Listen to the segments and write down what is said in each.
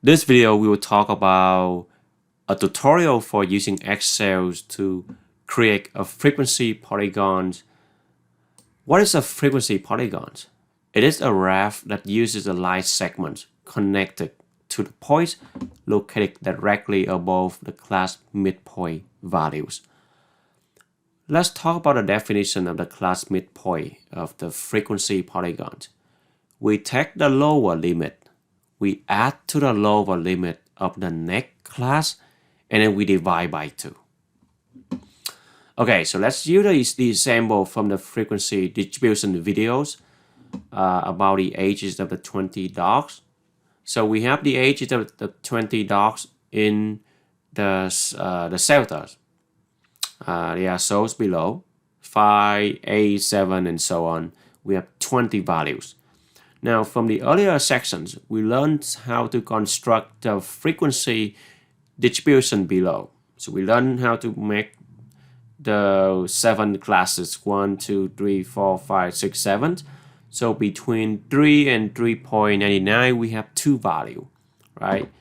This video we will talk about a tutorial for using Excel to create a frequency polygon. What is a frequency polygon? It is a raft that uses a line segment connected to the point located directly above the class midpoint values. Let's talk about the definition of the class midpoint of the frequency polygon. We take the lower limit, we add to the lower limit of the next class, and then we divide by 2. Okay, so let's use the example from the frequency distribution videos about the ages of the 20 dogs. So we have the ages of the 20 dogs in the shelters. They are shown below, 5, 8, 7, and so on. We have 20 values. Now, from the earlier sections, we learned how to construct the frequency distribution below. So we learned how to make the 7 classes, 1, 2, 3, 4, 5, 6, 7. So between 3 and 3.99, we have 2 values, right?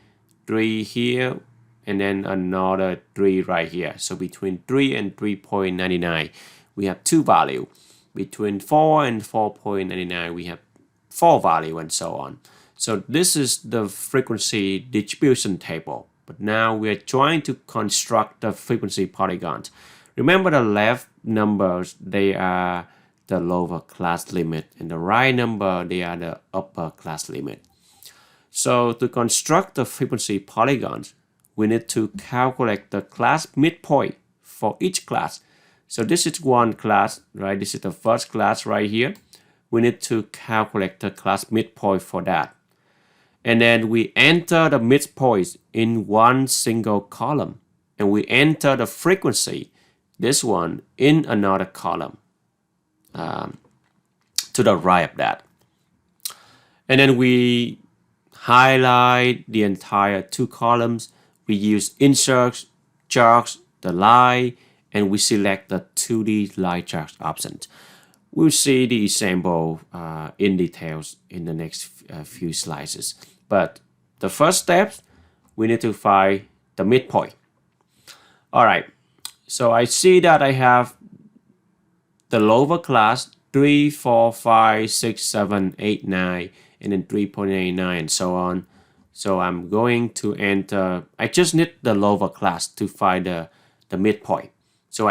3 here, and then another 3 right here. So between 3 and 3.99, we have 2 values. Between 4 and 4.99, we have 4 values, and so on. So this is the frequency distribution table. But now we are trying to construct the frequency polygons. Remember the left numbers, they are the lower class limit, and the right number, they are the upper class limit. So to construct the frequency polygons, we need to calculate the class midpoint for each class. So this is one class, right? This is the first class right here. We need to calculate the class midpoint for that. And then we enter the midpoint in one single column. And we enter the frequency, this one, in another column to the right of that. And then we highlight the entire 2 columns. We use insert charts, the line, and we select the 2D line chart option. We'll see the example in details in the next few slides. But the first step, we need to find the midpoint. All right, so I see that I have the lower class 3, 4, 5, 6, 7, 8, 9, and then 3.89 and so on. So I'm going to enter, I just need the lower class to find the midpoint. So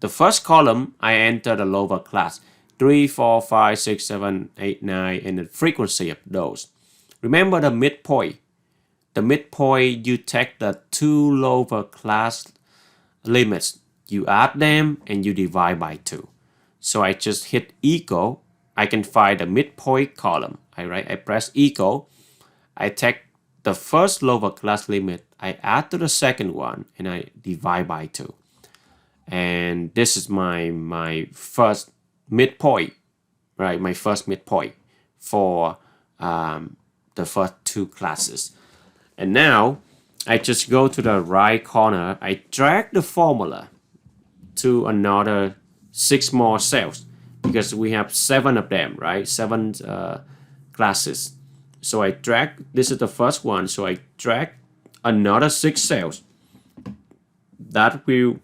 the first column, I enter the lower class, 3, 4, 5, 6, 7, 8, 9, and the frequency of those. Remember the midpoint. The midpoint, you take the 2 lower class limits, you add them, and you divide by 2. So I just hit equal. I can find the midpoint column. I press equal. I take the first lower class limit, I add to the second one, and I divide by 2. And this is my first midpoint, right? My first midpoint for the first 2 classes. And now I just go to the right corner. I drag the formula to another 6 more cells because we have 7 of them, right? 7 classes. So I drag, this is the first one. So I drag another 6 cells. That will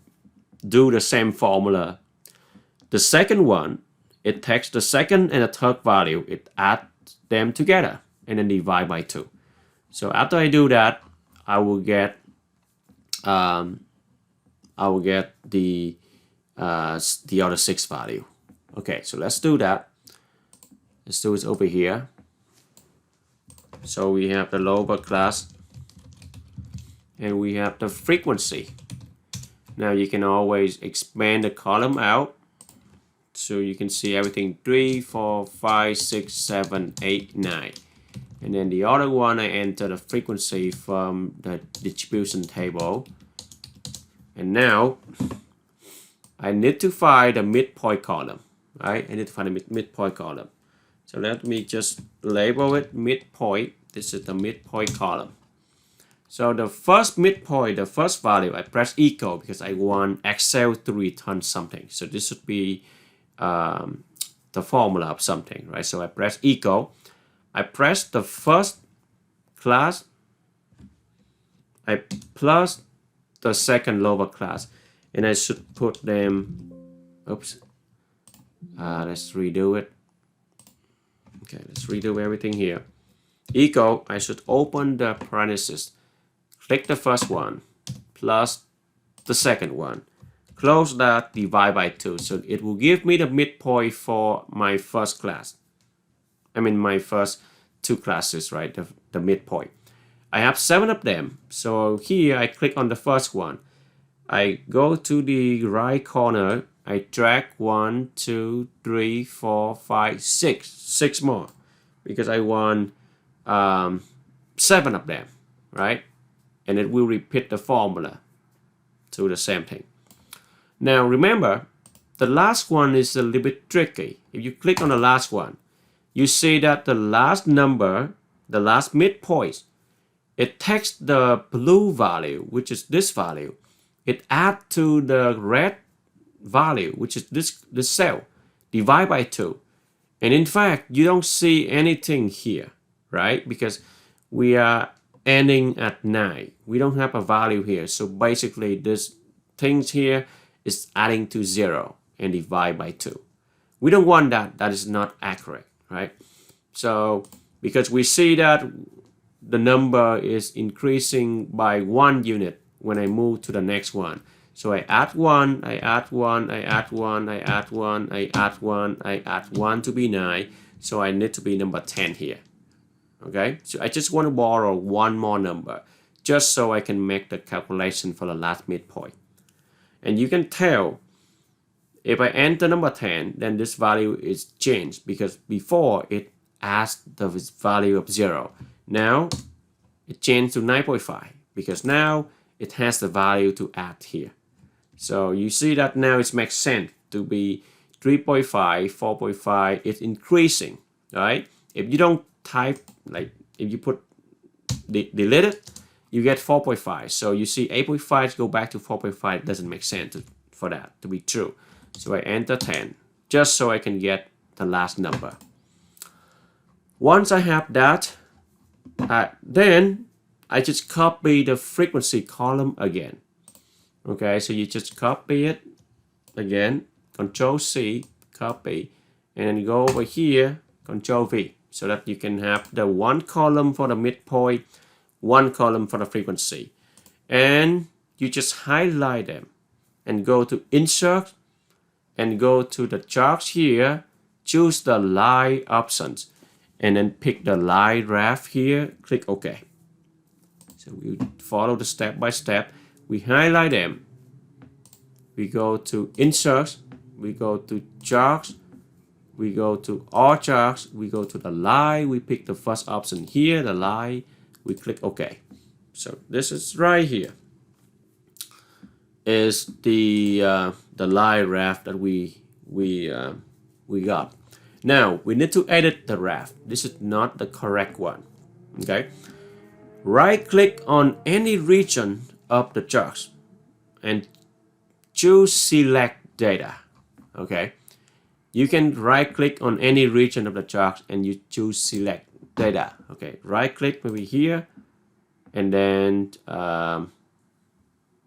do the same formula. The second one, it takes the second and the third value, it adds them together and then divide by 2. So after I do that, I will get the other 6 value. Okay, so let's do that. Let's do it over here. So we have the lower class and we have the frequency. Now you can always expand the column out so you can see everything 3, 4, 5, 6, 7, 8, 9. And then the other one, I enter the frequency from the distribution table. And now I need to find the midpoint column, right? I need to find the midpoint column. So let me just label it midpoint. This is the midpoint column. So the first midpoint, the first value, I press equal because I want Excel to return something. So this should be the formula of something, right? So I press equal. I press the first class I plus the second lower class, and I should put them, oops, let's redo it. Okay, let's redo everything here. Equal, I should open the parentheses, click the first one, plus the second one, close that, divide by 2. So it will give me the midpoint for my first class. I mean my first 2 classes, right? The midpoint. I have 7 of them. So here I click on the first one. I go to the right corner. I drag 1, 2, 3, 4, 5, 6. 6 more. Because I want 7 of them, right? And it will repeat the formula to the same thing. Now remember, the last one is a little bit tricky. If you click on the last one, you see that the last number, the last midpoint, it takes the blue value, which is this value, it adds to the red value, which is this cell, divide by 2. And in fact, you don't see anything here, right? Because we are ending at 9. We don't have a value here. So basically, this things here is adding to 0 and divide by 2. We don't want that. That is not accurate, right? So because we see that the number is increasing by 1 unit when I move to the next one. So I add 1, I add 1, I add 1, I add 1, I add 1, I add 1 to be 9. So I need to be number 10 here. Okay, so I just want to borrow 1 more number just so I can make the calculation for the last midpoint. And you can tell if I enter number 10, then this value is changed because before it asked the value of 0. Now it changed to 9.5 because now it has the value to add here. So you see that now it makes sense to be 3.5, 4.5, it's increasing, right? If you don't type, like if you put delete it, you get 4.5. So you see 8.5 go back to 4.5 doesn't make sense for that to be true. So I enter 10 just so I can get the last number. Once I have that, then I just copy the frequency column again. Okay, so you just copy it again, Control C, copy, and then go over here, Control V, so that you can have the 1 column for the midpoint, 1 column for the frequency. And you just highlight them and go to Insert and go to the charts here, choose the line options, and then pick the line Raft here, click OK. So we follow the step by step. We highlight them. We go to Insert. We go to Charts. We go to All Charts. We go to the line. We pick the first option here, the line. We click OK. So this is right here. Is the line Raft that we got. Now we need to edit the Raft. This is not the correct one. Okay. Right click on any region of the charts and choose select data. Okay. You can right click on any region of the chart and you choose select data. Okay. Right click maybe here and then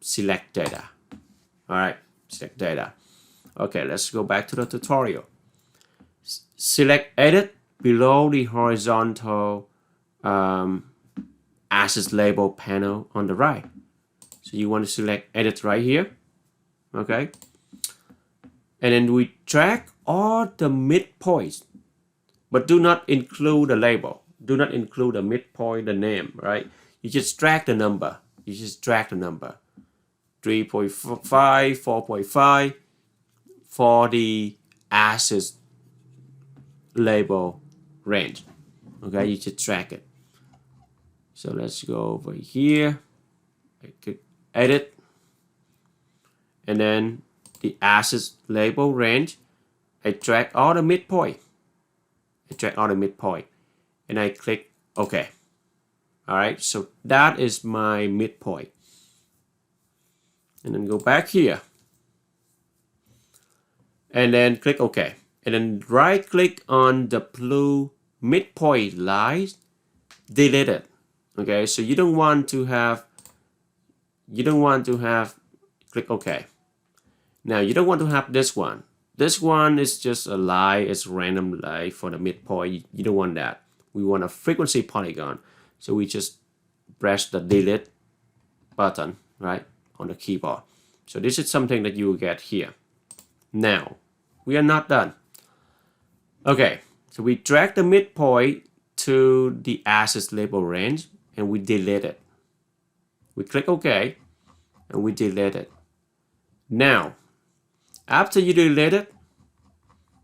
select data. All right. Select data. Okay. Let's go back to the tutorial. Select edit below the horizontal axis label panel on the right. So you want to select edit right here. Okay. And then we drag all the midpoints, but do not include the label. Do not include the midpoint, the name, right? You just drag the number. You just drag the number. 3.5, 4.5 for the axis label range. Okay, you just drag it. So let's go over here. I click edit. And then the axis label range, I drag all the midpoint. I drag all the midpoint. And I click OK. Alright, so that is my midpoint. And then go back here. And then click OK. And then right click on the blue midpoint line, delete it. Okay, so you don't want to have you don't want to have, click OK. Now you don't want to have this one. This one is just a lie, it's random lie for the midpoint. You don't want that. We want a frequency polygon. So we just press the delete button, right, on the keyboard. So this is something that you will get here. Now, we are not done. Okay, so we drag the midpoint to the axis label range and we delete it. We click OK and we delete it. Now, after you delete it,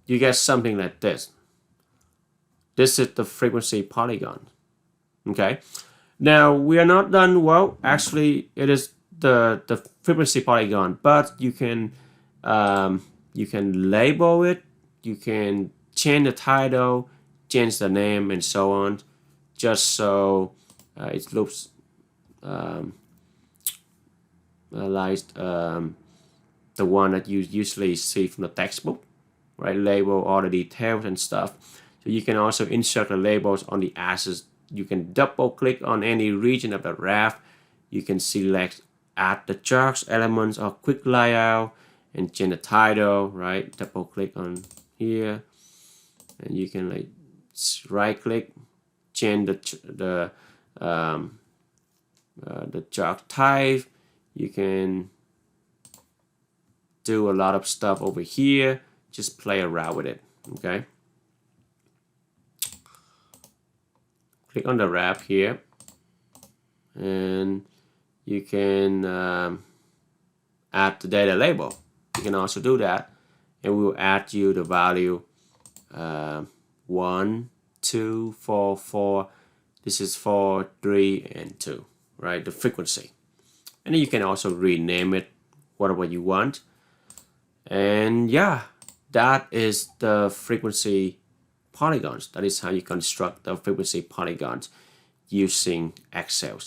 you get something like this. This is the frequency polygon. Okay. Now we are not done. Well, actually, it is the frequency polygon, but you can label it. You can change the title, change the name, and so on, just so it looks like the one that you usually see from the textbook, right? Label all the details and stuff. So you can also insert the labels on the axis. You can double click on any region of the raft. You can select add the charts, elements, or quick layout, and change the title, right? Double click on here, and you can like right click, change the chart type. You can do a lot of stuff over here. Just play around with it. Okay. Click on the Raft here, and you can add the data label. You can also do that, and we will add you the value 1, 2, 4, 4. This is 4, 3, and 2, right? The frequency, and then you can also rename it whatever you want. And yeah, that is the frequency polygons. That is how you construct the frequency polygons using Excel.